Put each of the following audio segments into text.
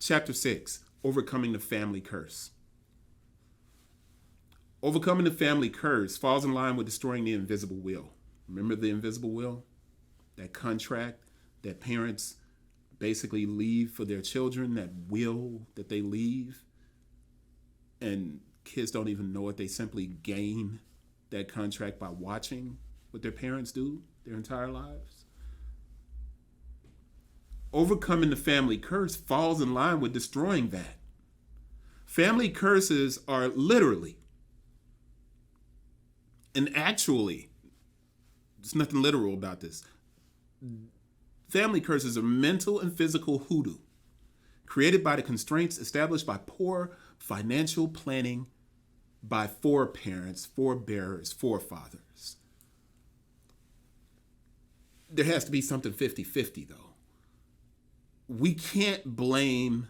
Chapter 6, Overcoming the Family Curse. Overcoming the family curse falls in line with destroying the invisible will. Remember the invisible will? That contract that parents basically leave for their children, that will that they leave. And kids don't even know it. They simply gain that contract by watching what their parents do their entire lives. Overcoming the family curse falls in line with destroying that. Family curses are literally and actually, there's nothing literal about this. Family curses are mental and physical hoodoo created by the constraints established by poor financial planning by foreparents, forebearers, forefathers. There has to be something 50-50 though. We can't blame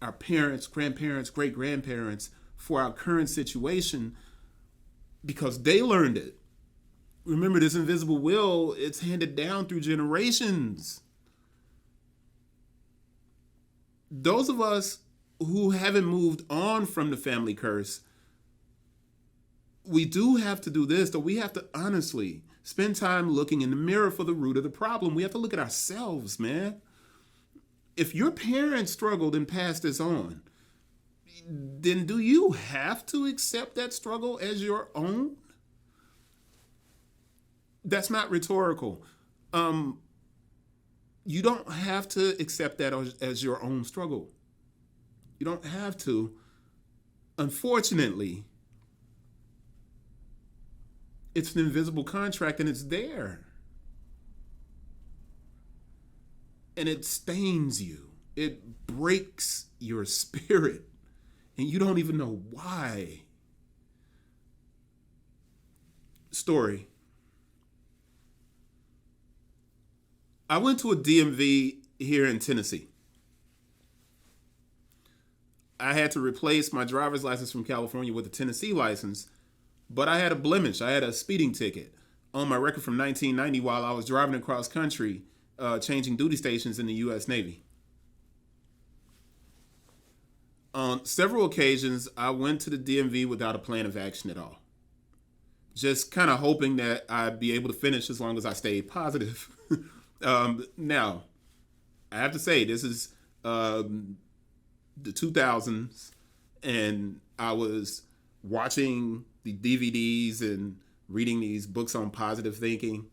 our parents, grandparents, great-grandparents for our current situation because they learned it. Remember, this invisible will, it's handed down through generations. Those of us who haven't moved on from the family curse, we do have to do this, though. We have to honestly spend time looking in the mirror for the root of the problem. We have to look at ourselves, man. If your parents struggled and passed this on, then do you have to accept that struggle as your own? That's not rhetorical. You don't have to accept that as your own struggle. You don't have to. Unfortunately, it's an invisible contract and it's there. And it stains you. It breaks your spirit. And you don't even know why. Story. I went to a DMV here in Tennessee. I had to replace my driver's license from California with a Tennessee license, but I had a blemish. I had a speeding ticket on my record from 1990 while I was driving across country, changing duty stations in the U.S. Navy. On several occasions, I went to the DMV without a plan of action at all. Just kind of hoping that I'd be able to finish as long as I stayed positive. Now, I have to say, this is the 2000s, and I was watching the DVDs and reading these books on positive thinking.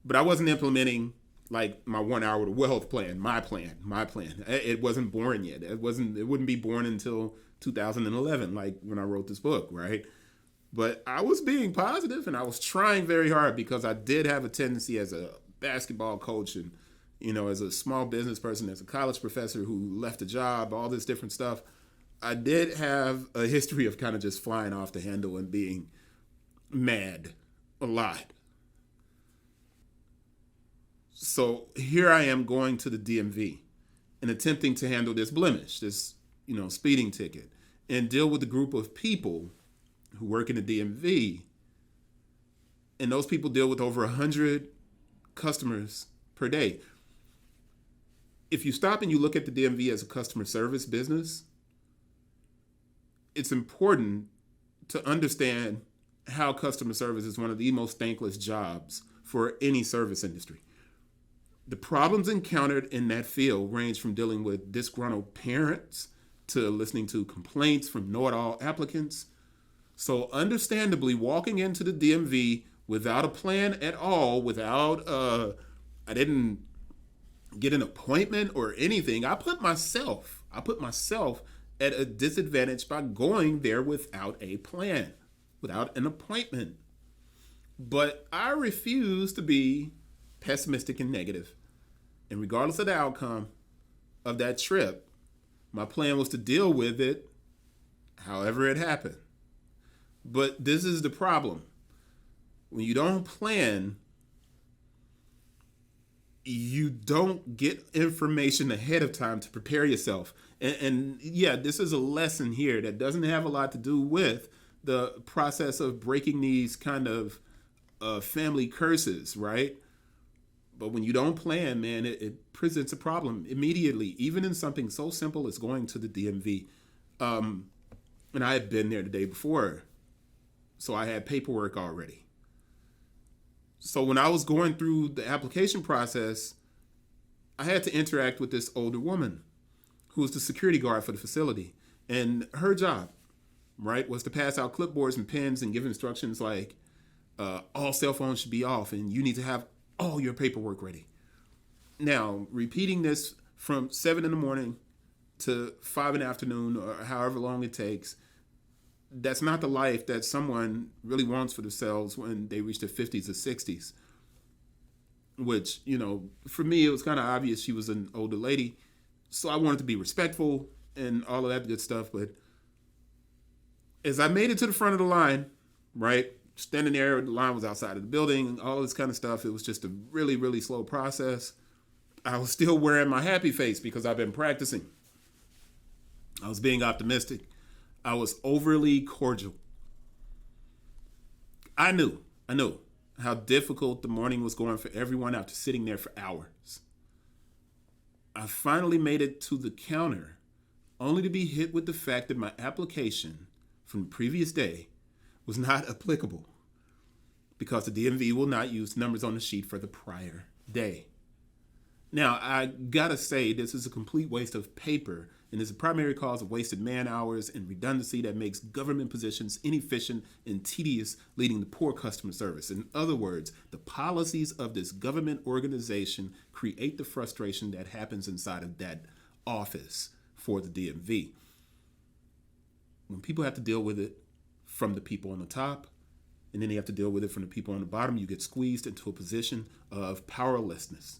But I wasn't implementing like my 1 hour to wealth plan, my plan. It wasn't born yet. It wouldn't be born until 2011, like when I wrote this book, right? But I was being positive and I was trying very hard because I did have a tendency as a basketball coach and, as a small business person, as a college professor who left a job, all this different stuff. I did have a history of kind of just flying off the handle and being mad a lot. So here I am going to the DMV and attempting to handle this blemish, this, speeding ticket, and deal with a group of people who work in the DMV. And those people deal with over 100 customers per day. If you stop and you look at the DMV as a customer service business, it's important to understand how customer service is one of the most thankless jobs for any service industry. The problems encountered in that field range from dealing with disgruntled parents to listening to complaints from know-it-all applicants. So understandably, walking into the DMV without a plan at all, I didn't get an appointment or anything. I put myself at a disadvantage by going there without a plan, without an appointment. But I refuse to be pessimistic and negative. And regardless of the outcome of that trip, my plan was to deal with it however it happened. But this is the problem. When you don't plan, you don't get information ahead of time to prepare yourself. And yeah, this is a lesson here that doesn't have a lot to do with the process of breaking these kind of family curses, right? But when you don't plan, man, it presents a problem immediately, even in something so simple as going to the DMV. And I had been there the day before, so I had paperwork already. So when I was going through the application process, I had to interact with this older woman who was the security guard for the facility. And her job, right, was to pass out clipboards and pens and give instructions like all cell phones should be off and you need to have all your paperwork ready. Now, repeating this from 7 in the morning to 5 in the afternoon or however long it takes, that's not the life that someone really wants for themselves when they reach their 50s or 60s. Which, you know, for me, it was kind of obvious she was an older lady. So I wanted to be respectful and all of that good stuff. But as I made it to the front of the line, right, standing there, the line was outside of the building, all this kind of stuff. It was just a really, really slow process. I was still wearing my happy face because I've been practicing. I was being optimistic. I was overly cordial. I knew how difficult the morning was going for everyone after sitting there for hours. I finally made it to the counter, only to be hit with the fact that my application from the previous day was not applicable because the DMV will not use numbers on the sheet for the prior day. Now, I gotta say, this is a complete waste of paper and is a primary cause of wasted man hours and redundancy that makes government positions inefficient and tedious, leading to poor customer service. In other words, the policies of this government organization create the frustration that happens inside of that office for the DMV. When people have to deal with it from the people on the top, and then they have to deal with it from the people on the bottom, you get squeezed into a position of powerlessness.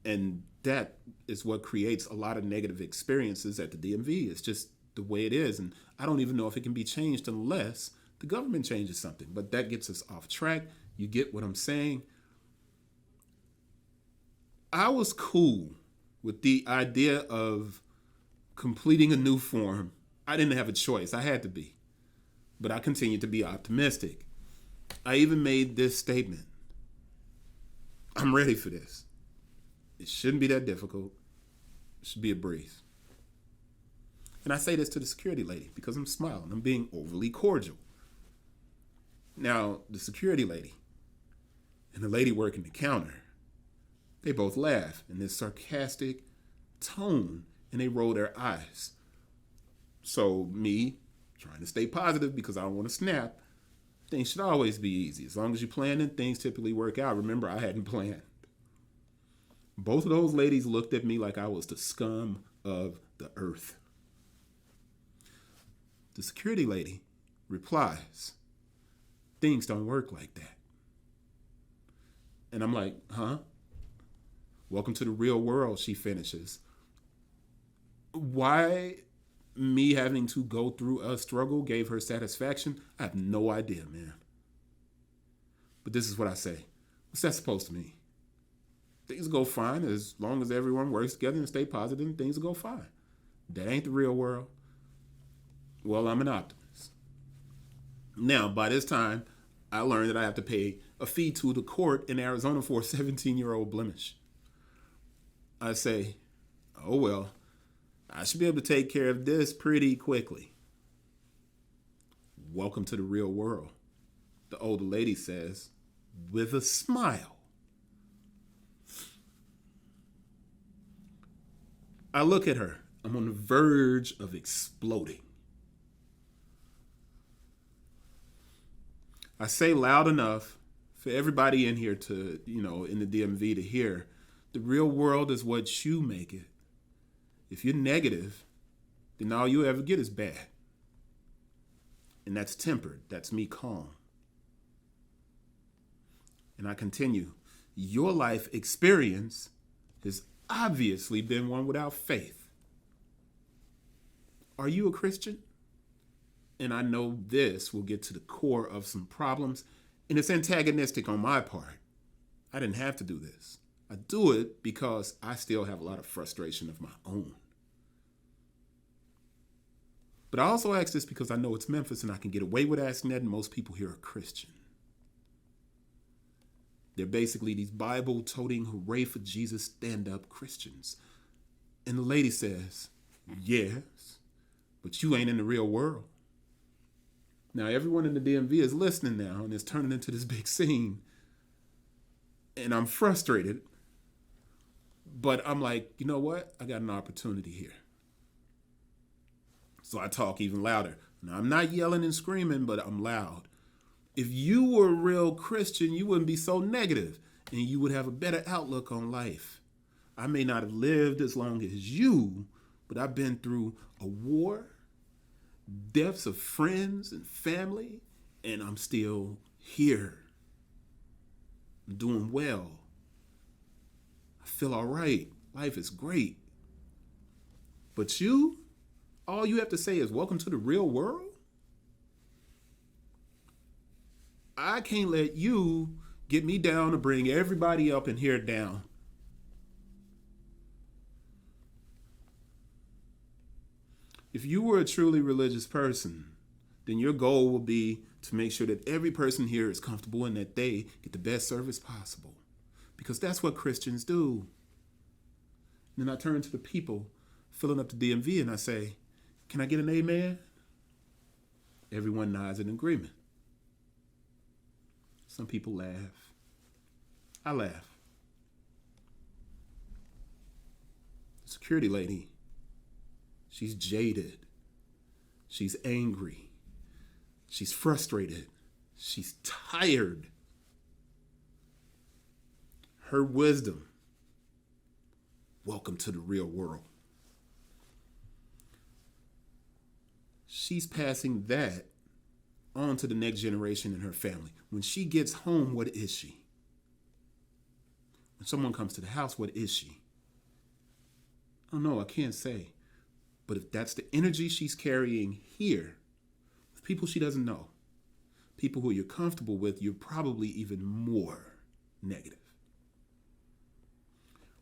And that is what creates a lot of negative experiences at the DMV. It's just the way it is. And I don't even know if it can be changed unless the government changes something. But that gets us off track. You get what I'm saying? I was cool with the idea of completing a new form. I didn't have a choice. I had to be. But I continued to be optimistic. I even made this statement. I'm ready for this. It shouldn't be that difficult. It should be a breeze. And I say this to the security lady because I'm smiling. I'm being overly cordial. Now, the security lady and the lady working the counter, they both laugh in this sarcastic tone and they roll their eyes. So me, trying to stay positive because I don't want to snap, things should always be easy. As long as you plan and things typically work out. Remember, I hadn't planned. Both of those ladies looked at me like I was the scum of the earth. The security lady replies, "Things don't work like that." And I'm like, huh? "Welcome to the real world," she finishes. Why me having to go through a struggle gave her satisfaction, I have no idea, man. But this is what I say. What's that supposed to mean? Things go fine as long as everyone works together and stay positive, and things will go fine. That ain't the real world. Well, I'm an optimist. Now, by this time, I learned that I have to pay a fee to the court in Arizona for a 17-year-old blemish. I say, oh well, I should be able to take care of this pretty quickly. "Welcome to the real world," the older lady says with a smile. I look at her. I'm on the verge of exploding. I say loud enough for everybody in here to, in the DMV to hear, the real world is what you make it. If you're negative, then all you ever get is bad. And that's tempered. That's me calm. And I continue. Your life experience has obviously been one without faith. Are you a Christian? And I know this will get to the core of some problems, and it's antagonistic on my part. I didn't have to do this. I do it because I still have a lot of frustration of my own. But I also ask this because I know it's Memphis and I can get away with asking that, and most people here are Christian. They're basically these Bible-toting, hooray for Jesus stand-up Christians. And the lady says, yes, but you ain't in the real world. Now, everyone in the DMV is listening now and it's turning into this big scene. And I'm frustrated. But I'm like, you know what? I got an opportunity here. So I talk even louder. Now, I'm not yelling and screaming, but I'm loud. If you were a real Christian, you wouldn't be so negative and you would have a better outlook on life. I may not have lived as long as you, but I've been through a war, deaths of friends and family, and I'm still here. I'm doing well. I feel all right. Life is great. But you, all you have to say is, welcome to the real world? I can't let you get me down to bring everybody up in here down. If you were a truly religious person, then your goal will be to make sure that every person here is comfortable and that they get the best service possible. Because that's what Christians do. And then I turn to the people filling up the DMV and I say, can I get an amen? Everyone nods in agreement. Some people laugh. I laugh. The security lady, she's jaded. She's angry. She's frustrated. She's tired. Her wisdom. Welcome to the real world. She's passing that on to the next generation in her family. When she gets home, what is she? When someone comes to the house, what is she? I don't know, I can't say. But if that's the energy she's carrying here, with people she doesn't know, people who you're comfortable with, you're probably even more negative.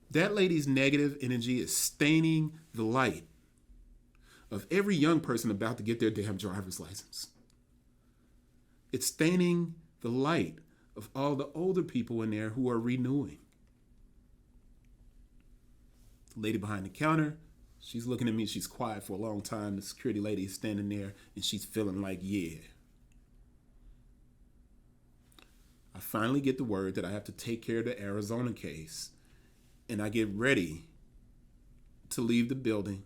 That lady's negative energy is staining the light of every young person about to get their damn driver's license. It's staining the light of all the older people in there who are renewing. The lady behind the counter, she's looking at me. She's quiet for a long time. The security lady is standing there and she's feeling like, yeah. I finally get the word that I have to take care of the Arizona case. And I get ready to leave the building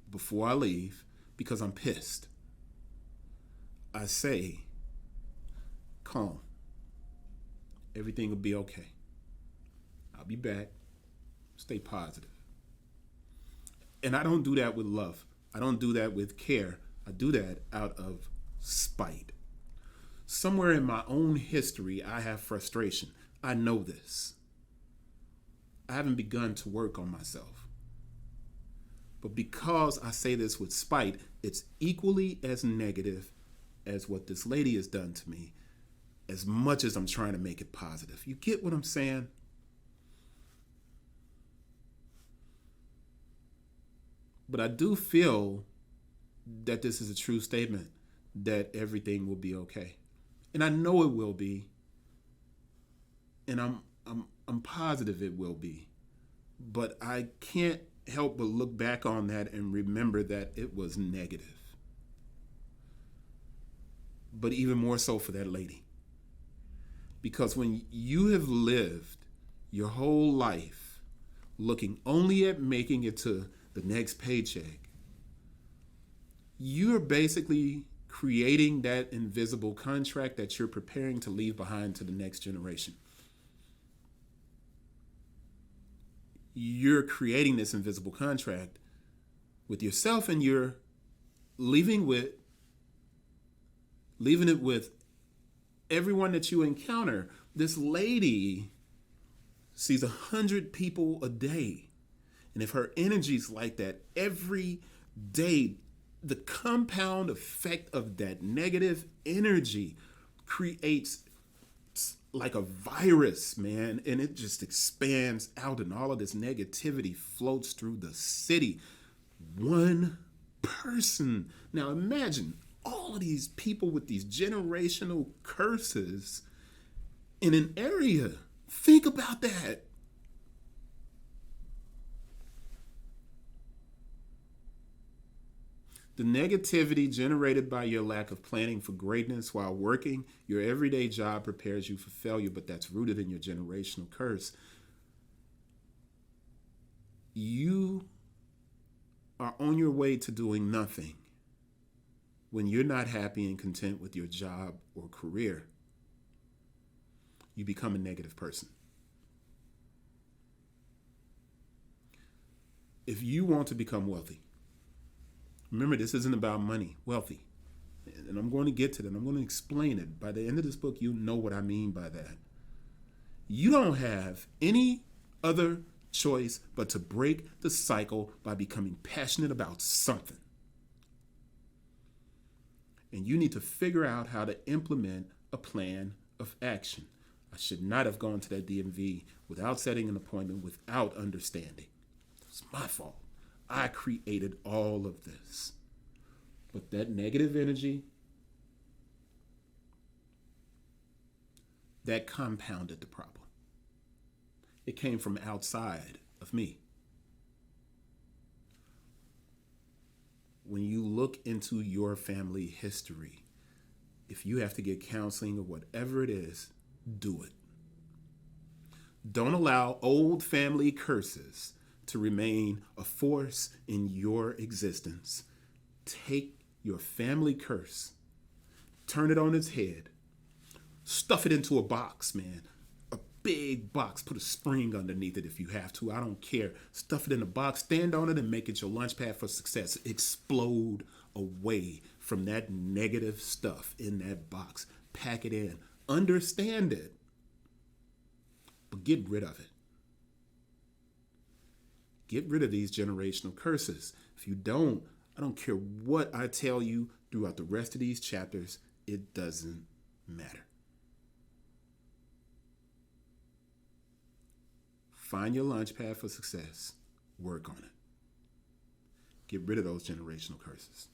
before I leave because I'm pissed. I say, calm. Everything will be okay. I'll be back. Stay positive. And I don't do that with love. I don't do that with care. I do that out of spite. Somewhere in my own history, I have frustration. I know this. I haven't begun to work on myself. But because I say this with spite, it's equally as negative as what this lady has done to me, as much as I'm trying to make it positive. You get what I'm saying? But I do feel that this is a true statement, that everything will be okay. And I know it will be. And I'm positive it will be. But I can't help but look back on that and remember that it was negative. But even more so for that lady. Because when you have lived your whole life looking only at making it to the next paycheck, you're basically creating that invisible contract that you're preparing to leave behind to the next generation. You're creating this invisible contract with yourself, and you're leaving it with everyone that you encounter. This lady sees 100 people a day. And if her energy's like that every day, the compound effect of that negative energy creates like a virus, man, and it just expands out, and all of this negativity floats through the city. One person. Now imagine all of these people with these generational curses in an area Think about that. The negativity generated by your lack of planning for greatness while working, your everyday job prepares you for failure, but that's rooted in your generational curse. You are on your way to doing nothing when you're not happy and content with your job or career. You become a negative person. If you want to become wealthy, remember, this isn't about money, wealthy. And I'm going to get to that. I'm going to explain it. By the end of this book, you know what I mean by that. You don't have any other choice but to break the cycle by becoming passionate about something. And you need to figure out how to implement a plan of action. I should not have gone to that DMV without setting an appointment, without understanding. It's my fault. I created all of this. But that negative energy, that compounded the problem. It came from outside of me. When you look into your family history, if you have to get counseling or whatever it is, do it. Don't allow old family curses to remain a force in your existence. Take your family curse, turn it on its head, stuff it into a box, man. A big box, put a spring underneath it if you have to. I don't care. Stuff it in a box, stand on it, and make it your launch pad for success. Explode away from that negative stuff in that box. Pack it in. Understand it, but get rid of it. Get rid of these generational curses. If you don't, I don't care what I tell you throughout the rest of these chapters, it doesn't matter. Find your launch pad for success. Work on it. Get rid of those generational curses.